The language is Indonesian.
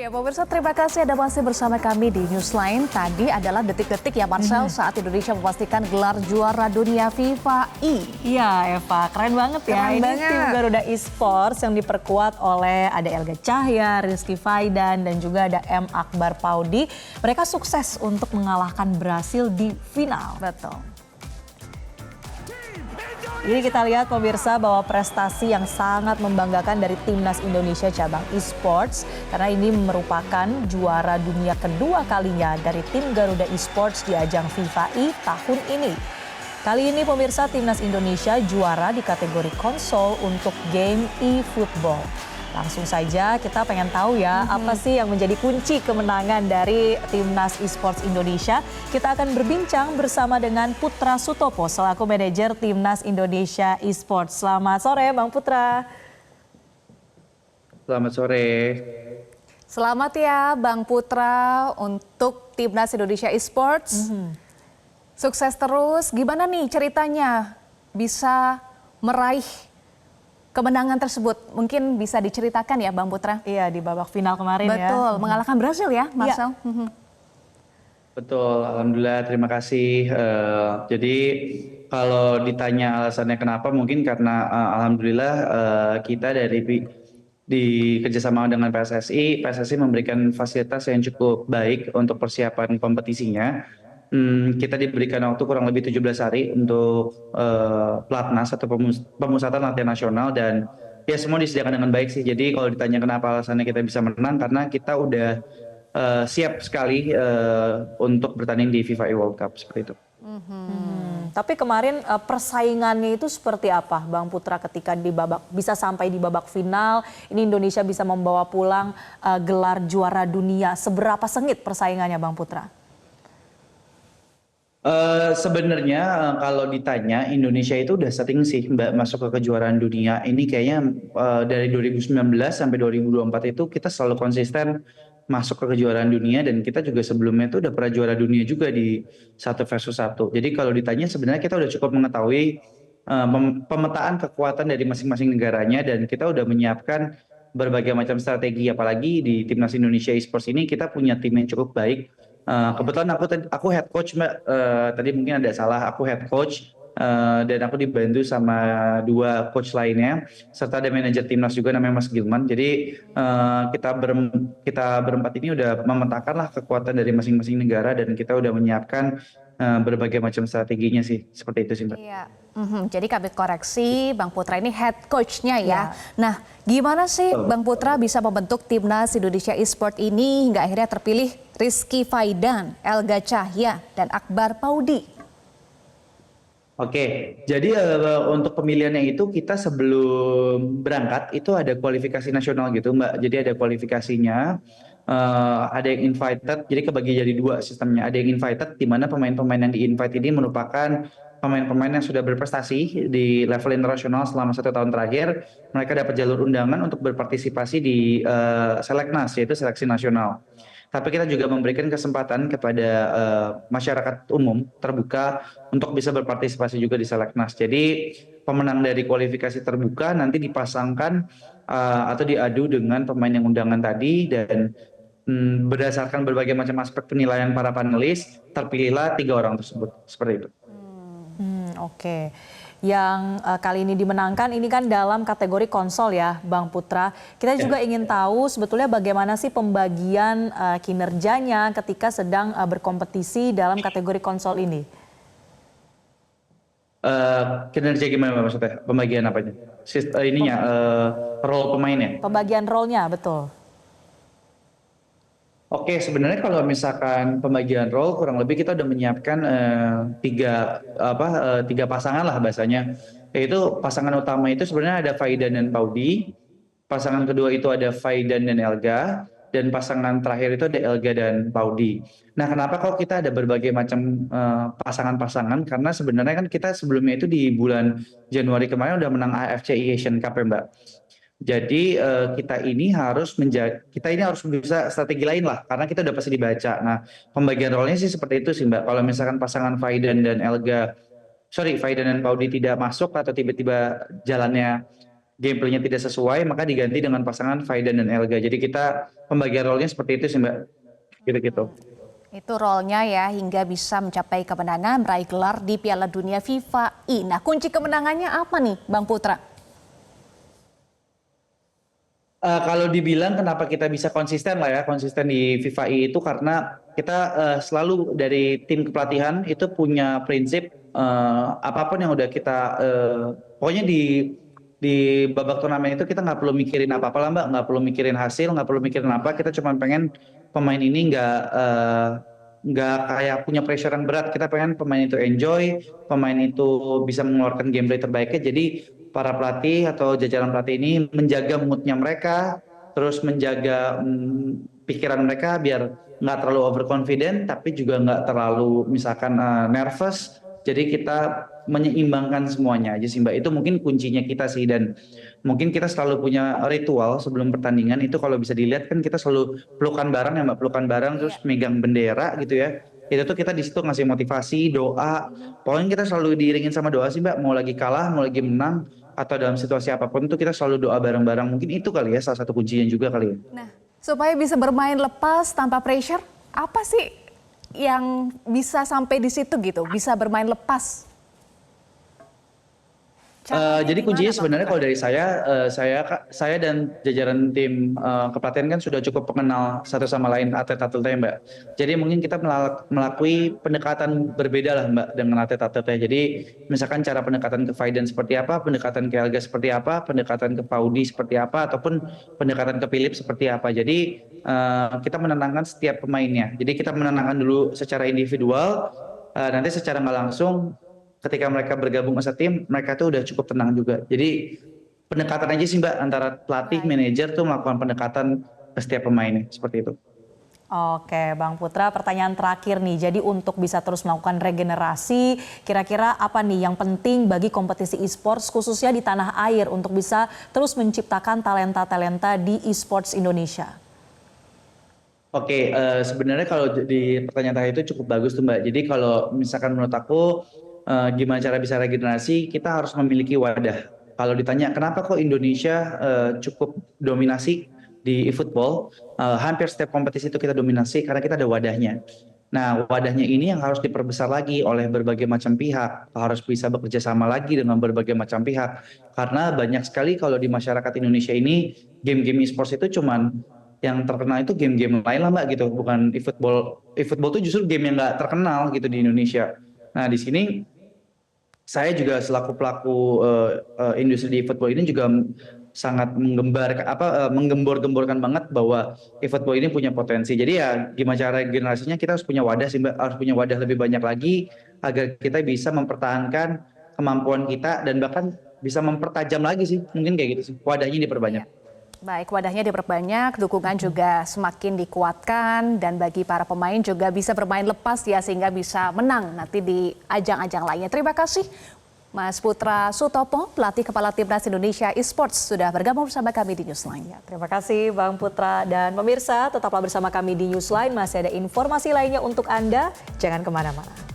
Ya, pemirsa, terima kasih Anda masih bersama kami di Newsline. Tadi adalah detik-detik ya, Marcel, saat Indonesia memastikan gelar juara dunia FIFA I. Iya, Eva, keren banget ya. Keren Ini banget. tim Garuda Esports yang diperkuat oleh ada Elga Cahya, Rizky Faidan, dan juga ada M. Akbar Paudi. Mereka sukses untuk mengalahkan Brasil di final. Betul. Ini kita lihat pemirsa bahwa prestasi yang sangat membanggakan dari Timnas Indonesia cabang esports karena ini merupakan juara dunia kedua kalinya dari tim Garuda Esports di ajang FIFA I tahun ini. Kali ini pemirsa Timnas Indonesia juara di kategori konsol untuk game e-football. Langsung saja kita pengen tahu ya apa sih yang menjadi kunci kemenangan dari Timnas Esports Indonesia. Kita akan berbincang bersama dengan Putra Sutopo selaku manajer Timnas Indonesia Esports. Selamat sore Bang Putra. Selamat sore. Selamat ya Bang Putra untuk Timnas Indonesia Esports. Sukses terus. Gimana nih ceritanya bisa meraih kemenangan tersebut? Mungkin bisa diceritakan ya Bang Putra? Iya, di babak final kemarin ya. Betul, mengalahkan Brasil ya Marcel? Betul, alhamdulillah, terima kasih. Jadi kalau ditanya alasannya kenapa, mungkin karena alhamdulillah kita di kerjasama dengan PSSI memberikan fasilitas yang cukup baik untuk persiapan kompetisinya. Kita diberikan waktu kurang lebih 17 hari untuk pelatnas atau pemusatan latihan nasional, dan ya semua disediakan dengan baik sih. Jadi kalau ditanya kenapa alasannya kita bisa menang, karena kita udah siap sekali untuk bertanding di FIFA World Cup seperti itu. Tapi kemarin persaingannya itu seperti apa Bang Putra ketika bisa sampai di babak final, ini Indonesia bisa membawa pulang gelar juara dunia. Seberapa sengit persaingannya Bang Putra? Sebenarnya kalau ditanya Indonesia itu udah setting sih Mbak masuk ke kejuaraan dunia ini, kayaknya dari 2019 sampai 2024 itu kita selalu konsisten masuk ke kejuaraan dunia, dan kita juga sebelumnya itu udah pernah juara dunia juga di 1 versus 1. Jadi kalau ditanya sebenarnya kita udah cukup mengetahui pemetaan kekuatan dari masing-masing negaranya, dan kita udah menyiapkan berbagai macam strategi. Apalagi di Timnas Indonesia Esports ini kita punya tim yang cukup baik. Kebetulan aku head coach Mbak, tadi mungkin ada salah, aku head coach dan aku dibantu sama 2 coach lainnya, serta ada manajer timnas juga namanya Mas Gilman. Jadi kita berempat ini udah memetakan lah kekuatan dari masing-masing negara, dan kita udah menyiapkan berbagai macam strateginya sih, seperti itu sih Mbak. Iya. Jadi kami koreksi, Bang Putra ini head coach-nya ya. Ya. Nah, gimana sih Bang Putra bisa membentuk Timnas Indonesia Esports ini hingga akhirnya terpilih Rizky Faidan, Elga Cahya, dan Akbar Paudi? Oke, jadi untuk pemilihannya itu kita sebelum berangkat itu ada kualifikasi nasional gitu Mbak. Jadi ada kualifikasinya, ada yang invited, jadi kebagi jadi 2 sistemnya. Ada yang invited, di mana pemain-pemain yang di-invite ini merupakan pemain-pemain yang sudah berprestasi di level internasional selama 1 tahun terakhir. Mereka dapat jalur undangan untuk berpartisipasi di Seleknas, yaitu seleksi nasional. Tapi kita juga memberikan kesempatan kepada masyarakat umum terbuka untuk bisa berpartisipasi juga di Seleknas. Jadi pemenang dari kualifikasi terbuka nanti dipasangkan atau diadu dengan pemain yang undangan tadi, dan berdasarkan berbagai macam aspek penilaian para panelis, terpilihlah 3 orang tersebut. Seperti itu. Oke. Yang kali ini dimenangkan ini kan dalam kategori konsol ya Bang Putra. Kita juga ingin tahu sebetulnya bagaimana sih pembagian kinerjanya ketika sedang berkompetisi dalam kategori konsol ini. Kinerja gimana maksudnya? Pembagian apanya? Role pemainnya? Pembagian role-nya, betul. Oke, sebenarnya kalau misalkan pembagian role, kurang lebih kita udah menyiapkan 3 pasangan lah bahasanya. Yaitu pasangan utama itu sebenarnya ada Faidan dan Paudi, pasangan kedua itu ada Faidan dan Elga, dan pasangan terakhir itu ada Elga dan Paudi. Nah, kenapa kok kita ada berbagai macam pasangan-pasangan? Karena sebenarnya kan kita sebelumnya itu di bulan Januari kemarin udah menang AFC Asian Cup ya Mbak. Jadi kita ini harus bisa strategi lain lah, karena kita udah pasti dibaca. Nah, pembagian role-nya sih seperti itu sih Mbak. Kalau misalkan pasangan Faidan dan Paudi tidak masuk atau tiba-tiba jalannya gameplaynya tidak sesuai, maka diganti dengan pasangan Faidan dan Elga. Jadi kita pembagian role-nya seperti itu sih Mbak, gitu-gitu. Itu role-nya ya hingga bisa mencapai kemenangan meraih gelar di Piala Dunia FIFA I. Nah, kunci kemenangannya apa nih Bang Putra? Kalau dibilang kenapa kita bisa konsisten lah ya, konsisten di FIFA I itu karena kita selalu dari tim kepelatihan itu punya prinsip apapun yang udah kita pokoknya di babak turnamen itu kita nggak perlu mikirin apa-apa lah Mbak, nggak perlu mikirin hasil, nggak perlu mikirin apa, kita cuma pengen pemain ini nggak kayak punya pressure yang berat. Kita pengen pemain itu enjoy, pemain itu bisa mengeluarkan gameplay terbaiknya. Jadi para pelatih atau jajaran pelatih ini menjaga moodnya mereka, terus menjaga pikiran mereka biar nggak terlalu overconfident, tapi juga nggak terlalu misalkan nervous. Jadi kita menyeimbangkan semuanya aja sih Mbak. Itu mungkin kuncinya kita sih, dan mungkin kita selalu punya ritual sebelum pertandingan itu kalau bisa dilihat kan kita selalu pelukan bareng ya Mbak, pelukan bareng terus megang bendera gitu ya. Itu tuh kita di situ ngasih motivasi, doa. Pokoknya kita selalu diiringin sama doa sih Mbak, mau lagi kalah, mau lagi menang, atau dalam situasi apapun itu kita selalu doa bareng-bareng. Mungkin itu kali ya salah satu kuncinya juga kali ya. Nah, supaya bisa bermain lepas tanpa pressure, apa sih yang bisa sampai di situ gitu, bisa bermain lepas? Jadi kuncinya sebenarnya kalau dari saya dan jajaran tim kepelatihan kan sudah cukup mengenal satu sama lain atlet-atletnya Mbak. Jadi mungkin kita melalui pendekatan berbeda lah Mbak dengan atlet-atletnya. Jadi misalkan cara pendekatan ke Faidan seperti apa, pendekatan ke Elga seperti apa, pendekatan ke Paudi seperti apa, ataupun pendekatan ke Philip seperti apa. Jadi kita menenangkan setiap pemainnya. Jadi kita menenangkan dulu secara individual, nanti secara nggak langsung ketika mereka bergabung as a tim, mereka tuh udah cukup tenang juga. Jadi pendekatan aja sih Mbak, antara pelatih, manajer tuh melakukan pendekatan ke setiap pemainnya, seperti itu. Oke, Bang Putra, pertanyaan terakhir nih. Jadi untuk bisa terus melakukan regenerasi, kira-kira apa nih yang penting bagi kompetisi e-sports khususnya di tanah air untuk bisa terus menciptakan talenta-talenta di e-sports Indonesia? Oke, sebenarnya kalau di pertanyaan terakhir itu cukup bagus tuh Mbak. Jadi kalau misalkan menurut aku gimana cara bisa regenerasi, kita harus memiliki wadah. Kalau ditanya kenapa kok Indonesia cukup dominasi di eFootball, hampir setiap kompetisi itu kita dominasi karena kita ada wadahnya. Nah, wadahnya ini yang harus diperbesar lagi oleh berbagai macam pihak, harus bisa bekerja sama lagi dengan berbagai macam pihak. Karena banyak sekali kalau di masyarakat Indonesia ini, game-game e-sports itu cuman yang terkenal itu game-game lain lah Mbak gitu, bukan eFootball. eFootball itu justru game yang nggak terkenal gitu di Indonesia. Nah, di sini saya juga selaku pelaku industri di eFootball ini juga sangat menggembor-gemborkan banget bahwa eFootball ini punya potensi. Jadi ya gimana cara generasinya, kita harus punya wadah sih Mbak, harus punya wadah lebih banyak lagi agar kita bisa mempertahankan kemampuan kita dan bahkan bisa mempertajam lagi sih. Mungkin kayak gitu sih. Wadahnya diperbanyak. Baik, wadahnya diperbanyak, dukungan juga semakin dikuatkan, dan bagi para pemain juga bisa bermain lepas ya sehingga bisa menang nanti di ajang-ajang lainnya. Terima kasih Mas Putra Sutopo, pelatih kepala Timnas Indonesia Esports, sudah bergabung bersama kami di Newsline. Ya, terima kasih Bang Putra, dan pemirsa tetaplah bersama kami di Newsline, masih ada informasi lainnya untuk Anda, jangan kemana-mana.